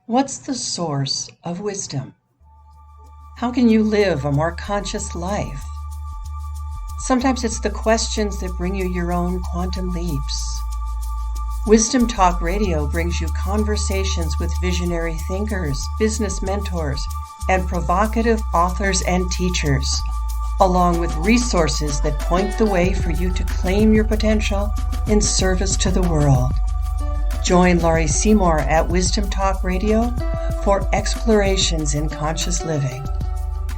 What's the source of wisdom? How can you live a more conscious life? Sometimes it's the questions that bring you your own quantum leaps. Wisdom Talk Radio brings you conversations with visionary thinkers, business mentors, and provocative authors and teachers, along with resources that point the way for you to claim your potential in service to the world. Join Laurie Seymour at Wisdom Talk Radio for explorations in conscious living.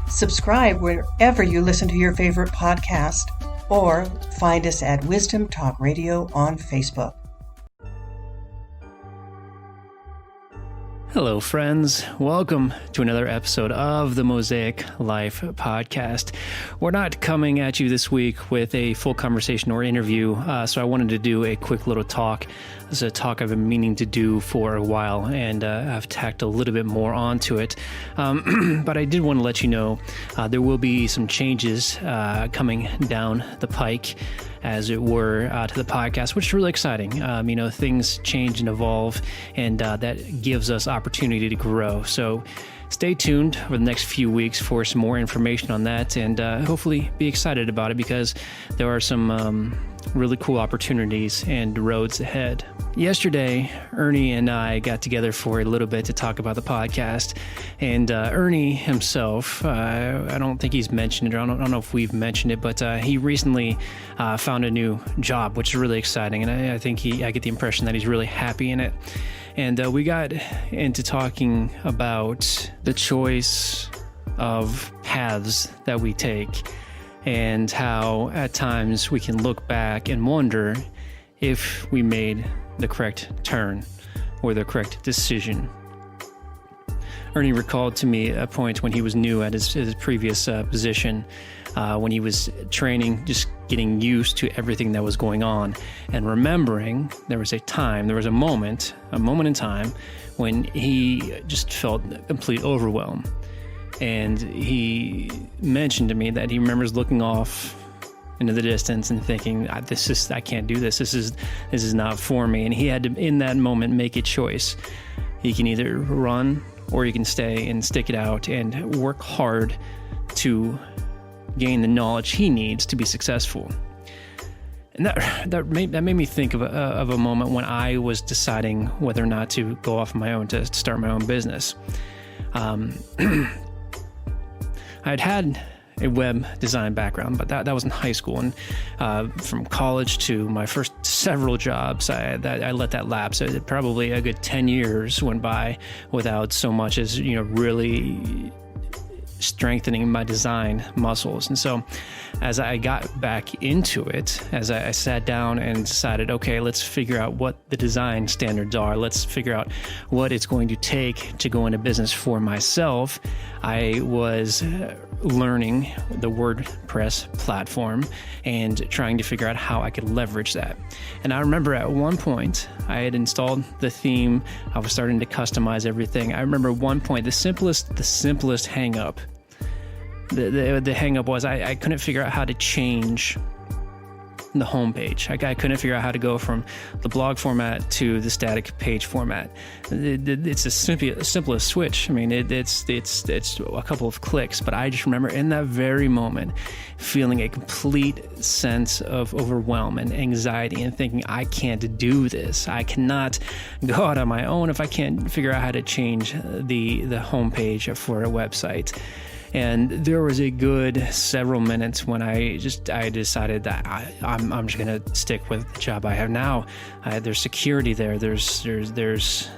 Subscribe wherever you listen to your favorite podcast, or find us at Wisdom Talk Radio on Facebook. Hello, friends. Welcome to another episode of the Mosaic Life Podcast. We're not coming at you this week with a full conversation or interview, so I wanted to do a quick little talk. This is a talk I've been meaning to do for a while, and I've tacked a little bit more onto it. But I did want to let you know there will be some changes coming down the pike, as it were, to the podcast, which is really exciting. Things change and evolve, and that gives us opportunity to grow. So stay tuned over the next few weeks for some more information on that, and hopefully be excited about it, because there are some really cool opportunities and roads ahead. Yesterday, Ernie and I got together for a little bit to talk about the podcast, and Ernie himself, I don't think he's mentioned it, or I don't know if we've mentioned it, but he recently found a new job, which is really exciting, and I think I get the impression that he's really happy in it. And we got into talking about the choice of paths that we take, and how at times we can look back and wonder if we made the correct turn or the correct decision. Ernie recalled to me a point when he was new at his previous position, when he was training, just getting used to everything that was going on, and remembering there was a moment in time when he just felt complete overwhelm. And he mentioned to me that he remembers looking off into the distance and thinking, I can't do this. This is not for me. And he had to, in that moment, make a choice. He can either run, or he can stay and stick it out and work hard to gain the knowledge he needs to be successful. And that made me think of a moment when I was deciding whether or not to go off on my own to start my own business. I'd had a web design background, but that was in high school, and from college to my first several jobs, I let that lapse. Probably a good 10 years went by without so much as really strengthening my design muscles. And so as I got back into it, as I sat down and decided, okay, let's figure out what the design standards are. Let's figure out what it's going to take to go into business for myself. I was learning the WordPress platform and trying to figure out how I could leverage that. And I remember at one point I had installed the theme. I was starting to customize everything. I remember at one point, the simplest hang up. The hang up was I couldn't figure out how to change the homepage. I couldn't figure out how to go from the blog format to the static page format. It's the simplest switch. I mean, it's a couple of clicks, but I just remember in that very moment feeling a complete sense of overwhelm and anxiety, and thinking, I can't do this. I cannot go out on my own if I can't figure out how to change the homepage for a website. And there was a good several minutes when I decided that I'm just going to stick with the job I have now. There's security there. There's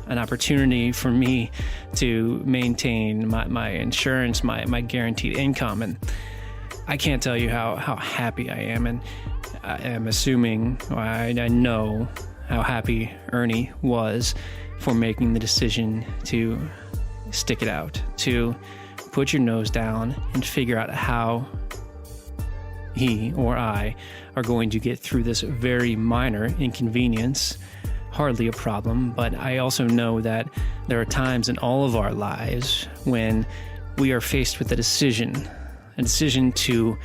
an opportunity for me to maintain my insurance, my guaranteed income. And I can't tell you how happy I am. And I am assuming, I know how happy Ernie was for making the decision to stick it out, to put your nose down and figure out how he or I are going to get through this very minor inconvenience. Hardly a problem, but I also know that there are times in all of our lives when we are faced with a decision to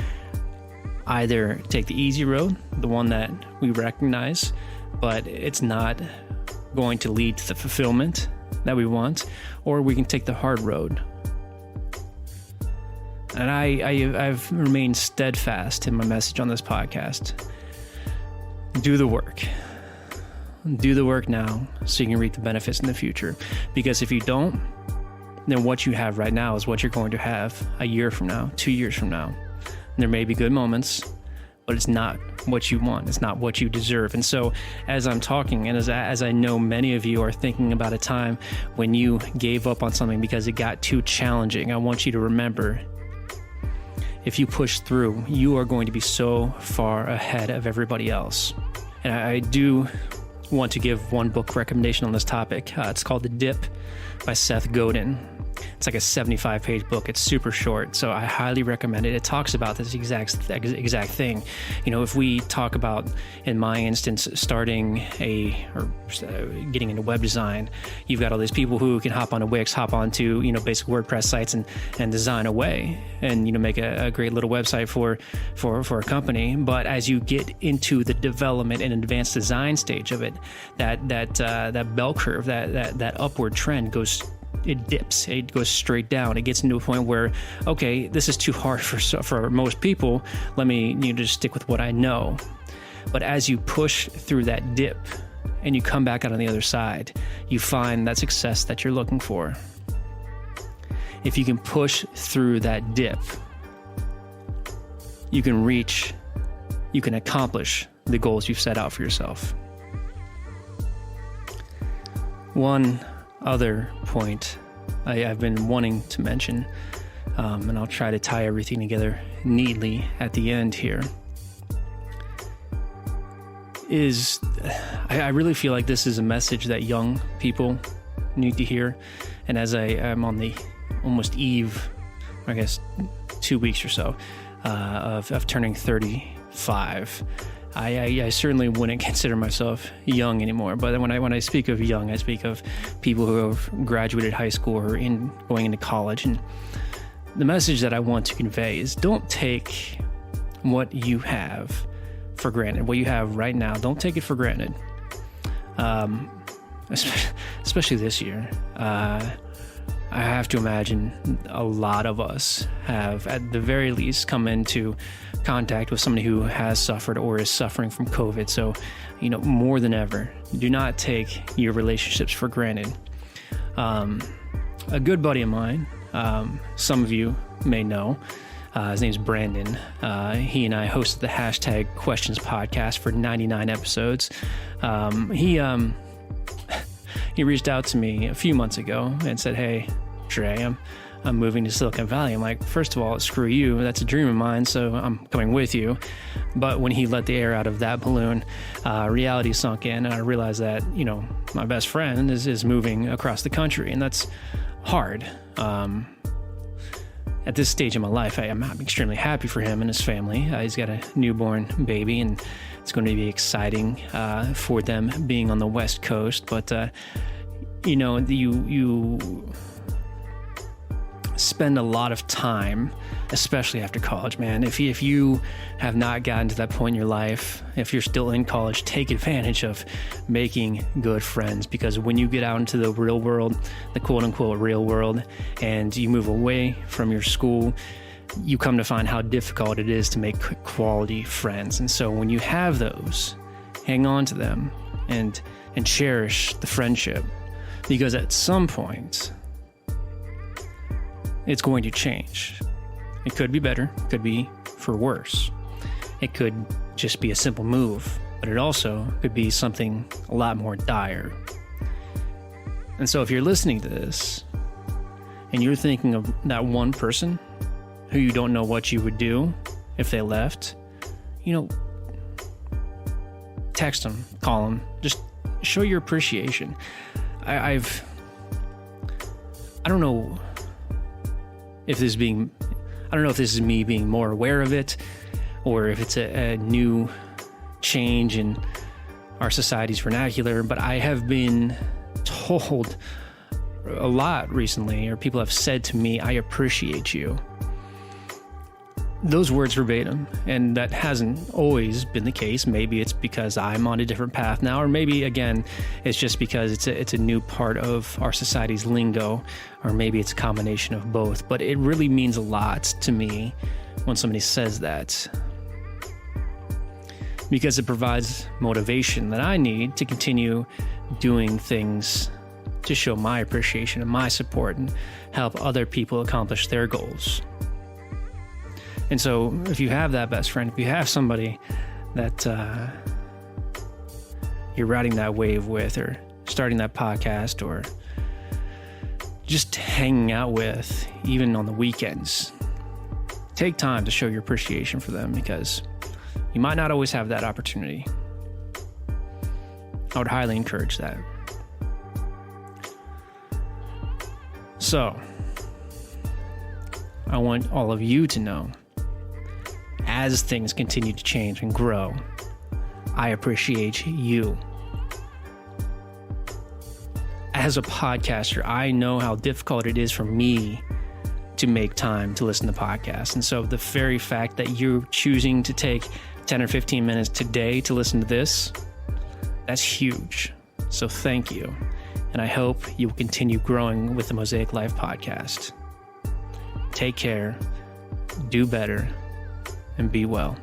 either take the easy road, the one that we recognize, but it's not going to lead to the fulfillment that we want, or we can take the hard road. And I've remained steadfast in my message on this podcast. Do the work. Do the work now so you can reap the benefits in the future. Because if you don't, then what you have right now is what you're going to have a year from now, 2 years from now. And there may be good moments, but it's not what you want. It's not what you deserve. And so as I'm talking, and as I know many of you are thinking about a time when you gave up on something because it got too challenging, I want you to remember, if you push through, you are going to be so far ahead of everybody else. And I do want to give one book recommendation on this topic. It's called The Dip by Seth Godin. It's like a 75-page book. It's super short, so I highly recommend it. It talks about this exact thing. You know, if we talk about, in my instance, getting into web design, you've got all these people who can hop onto Wix, hop onto, basic WordPress sites and design away and, make a great little website for a company. But as you get into the development and advanced design stage of it, that bell curve, that upward trend it dips, it goes straight down. It gets into a point where, okay, this is too hard for most people. Let me just stick with what I know. But as you push through that dip and you come back out on the other side, you find that success that you're looking for. If you can push through that dip, you can accomplish the goals you've set out for yourself. One other point I've been wanting to mention, and I'll try to tie everything together neatly at the end here, is I really feel like this is a message that young people need to hear. And as I am on the almost eve, I guess 2 weeks or so, of turning 35, I certainly wouldn't consider myself young anymore. But when I speak of young, I speak of people who have graduated high school or going into college. And the message that I want to convey is, don't take what you have for granted. What you have right now, don't take it for granted. Especially this year. I have to imagine a lot of us have, at the very least, come into contact with somebody who has suffered or is suffering from COVID. So, more than ever, do not take your relationships for granted. A good buddy of mine, some of you may know, his name's Brandon. He and I hosted the Hashtag Questions podcast for 99 episodes. He reached out to me a few months ago and said, "Hey, Trey, I'm moving to Silicon Valley." I'm like, first of all, screw you. That's a dream of mine, so I'm coming with you. But when he let the air out of that balloon, reality sunk in, and I realized that, my best friend is moving across the country, and that's hard. At this stage in my life, I'm extremely happy for him and his family. He's got a newborn baby, and it's going to be exciting for them being on the West Coast. But, you spend a lot of time, especially after college, man. If you have not gotten to that point in your life, if you're still in college, take advantage of making good friends, because when you get out into the real world, the quote unquote real world, and you move away from your school, you come to find how difficult it is to make quality friends. And so when you have those, hang on to them and cherish the friendship, because at some point it's going to change. It could be better, it could be for worse. It could just be a simple move, but it also could be something a lot more dire. And so if you're listening to this and you're thinking of that one person who you don't know what you would do if they left, text them, call them, just show your appreciation. I don't know if this is me being more aware of it, or if it's a new change in our society's vernacular, but I have been told a lot recently, or people have said to me, "I appreciate you." those words verbatim, and that hasn't always been the case. Maybe it's because I'm on a different path now, or maybe again it's just because it's a new part of our society's lingo, or maybe it's a combination of both. But it really means a lot to me when somebody says that, because it provides motivation that I need to continue doing things to show my appreciation and my support and help other people accomplish their goals. And so if you have that best friend, if you have somebody that you're riding that wave with, or starting that podcast, or just hanging out with, even on the weekends, take time to show your appreciation for them, because you might not always have that opportunity. I would highly encourage that. So, I want all of you to know, as things continue to change and grow, I appreciate you. As a podcaster, I know how difficult it is for me to make time to listen to podcasts. And so the very fact that you're choosing to take 10 or 15 minutes today to listen to this, that's huge. So thank you. And I hope you will continue growing with the Mosaic Life Podcast. Take care, do better, and be well.